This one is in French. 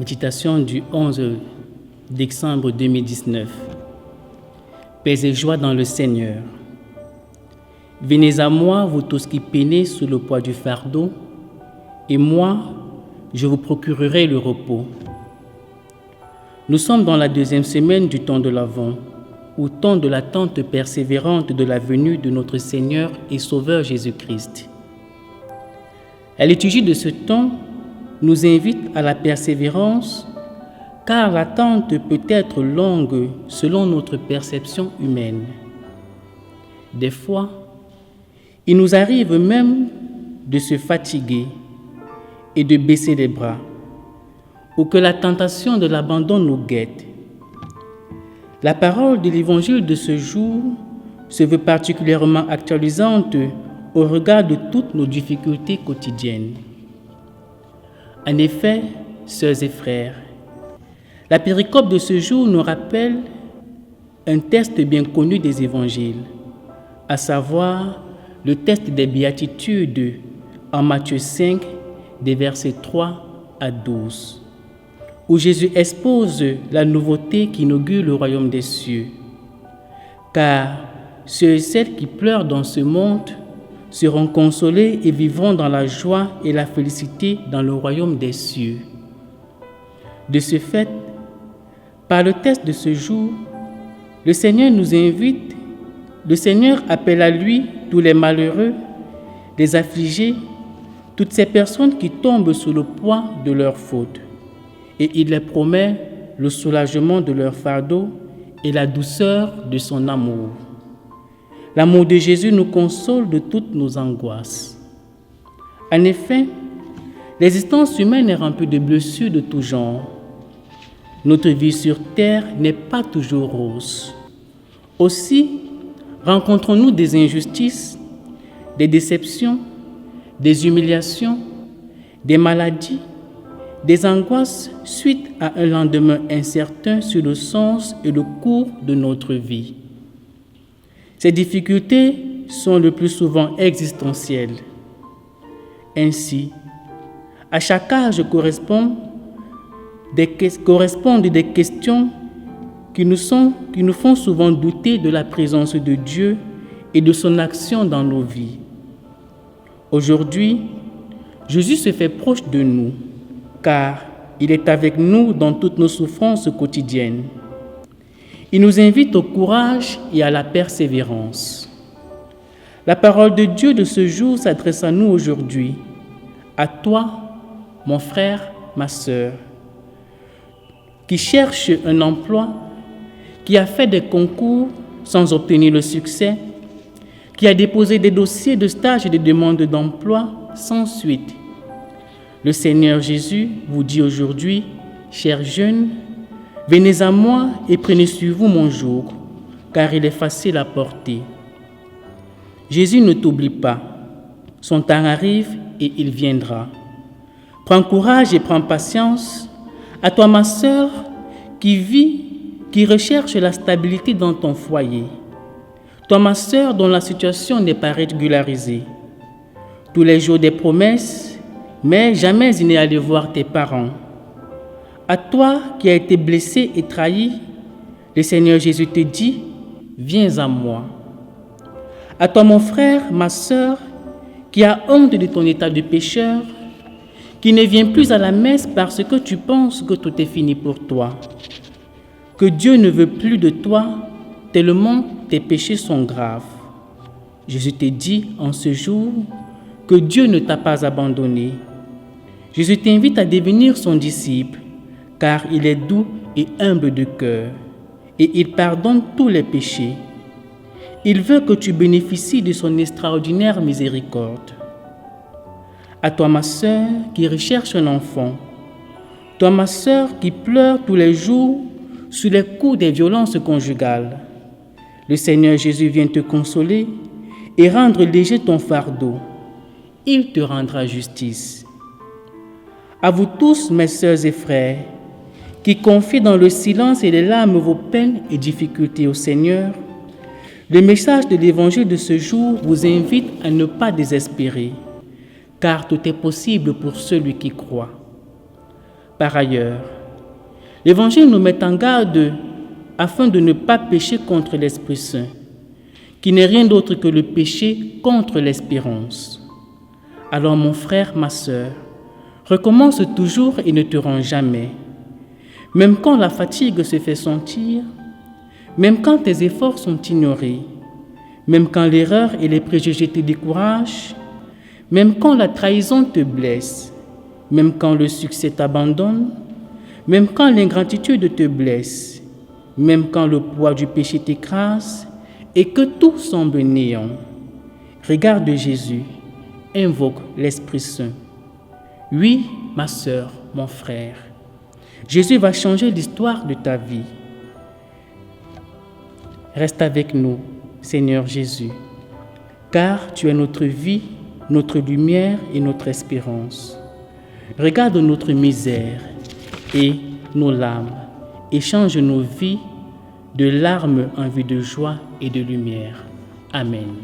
Méditation du 11 décembre 2019. Paix et joie dans le Seigneur. Venez à moi, vous tous qui peinez sous le poids du fardeau, et moi, je vous procurerai le repos. Nous sommes dans la deuxième semaine du temps de l'Avent, ou temps de l'attente persévérante de la venue de notre Seigneur et Sauveur Jésus-Christ. La liturgie de ce temps nous invite à la persévérance, car l'attente peut être longue selon notre perception humaine. Des fois, il nous arrive même de se fatiguer et de baisser les bras, ou que la tentation de l'abandon nous guette. La parole de l'Évangile de ce jour se veut particulièrement actualisante au regard de toutes nos difficultés quotidiennes. En effet, sœurs et frères, la péricope de ce jour nous rappelle un texte bien connu des évangiles, à savoir le texte des béatitudes en Matthieu 5, des versets 3 à 12, où Jésus expose la nouveauté qui inaugure le royaume des cieux. Car ceux et celles qui pleurent dans ce monde seront consolés et vivront dans la joie et la félicité dans le royaume des cieux. De ce fait, par le texte de ce jour, le Seigneur nous invite, le Seigneur appelle à lui tous les malheureux, les affligés, toutes ces personnes qui tombent sous le poids de leurs fautes, et il les promet le soulagement de leur fardeau et la douceur de son amour. L'amour de Jésus nous console de toutes nos angoisses. En effet, l'existence humaine est remplie de blessures de tout genre. Notre vie sur terre n'est pas toujours rose. Aussi, rencontrons-nous des injustices, des déceptions, des humiliations, des maladies, des angoisses suite à un lendemain incertain sur le sens et le cours de notre vie. Ces difficultés sont le plus souvent existentielles. Ainsi, à chaque âge correspondent des questions qui nous font souvent douter de la présence de Dieu et de son action dans nos vies. Aujourd'hui, Jésus se fait proche de nous, car il est avec nous dans toutes nos souffrances quotidiennes. Il nous invite au courage et à la persévérance. La parole de Dieu de ce jour s'adresse à nous aujourd'hui, à toi, mon frère, ma sœur, qui cherche un emploi, qui a fait des concours sans obtenir le succès, qui a déposé des dossiers de stage et de demande d'emploi sans suite. Le Seigneur Jésus vous dit aujourd'hui, chers jeunes, venez à moi et prenez sur vous mon joug, car il est facile à porter. Jésus ne t'oublie pas. Son temps arrive et il viendra. Prends courage et prends patience. À toi, ma sœur, qui vit, qui recherche la stabilité dans ton foyer. Toi, ma sœur, dont la situation n'est pas régularisée. Tous les jours des promesses, mais jamais il n'est allé voir tes parents. À toi qui as été blessé et trahi, le Seigneur Jésus te dit, viens à moi. À toi, mon frère, ma sœur, qui a honte de ton état de pécheur, qui ne vient plus à la messe parce que tu penses que tout est fini pour toi, que Dieu ne veut plus de toi tellement tes péchés sont graves. Jésus te dit en ce jour que Dieu ne t'a pas abandonné. Jésus t'invite à devenir son disciple, car il est doux et humble de cœur, et il pardonne tous les péchés. Il veut que tu bénéficies de son extraordinaire miséricorde. À toi, ma sœur, qui recherche un enfant, toi, ma sœur, qui pleure tous les jours sous les coups des violences conjugales, le Seigneur Jésus vient te consoler et rendre léger ton fardeau. Il te rendra justice. À vous tous, mes sœurs et frères, qui confiez dans le silence et les larmes vos peines et difficultés au Seigneur, le message de l'Évangile de ce jour vous invite à ne pas désespérer, car tout est possible pour celui qui croit. Par ailleurs, L'Évangile nous met en garde afin de ne pas pécher contre l'Esprit Saint, qui n'est rien d'autre que le péché contre l'espérance. Alors mon frère, ma sœur, recommence toujours et ne te rends jamais. Même quand la fatigue se fait sentir, même quand tes efforts sont ignorés, même quand l'erreur et les préjugés te découragent, même quand la trahison te blesse, même quand le succès t'abandonne, même quand l'ingratitude te blesse, même quand le poids du péché t'écrase et que tout semble néant. Regarde Jésus, invoque l'Esprit Saint. Oui, ma sœur, mon frère, Jésus va changer l'histoire de ta vie. Reste avec nous, Seigneur Jésus, car tu es notre vie, notre lumière et notre espérance. Regarde notre misère et nos larmes et change nos vies de larmes en vie de joie et de lumière. Amen.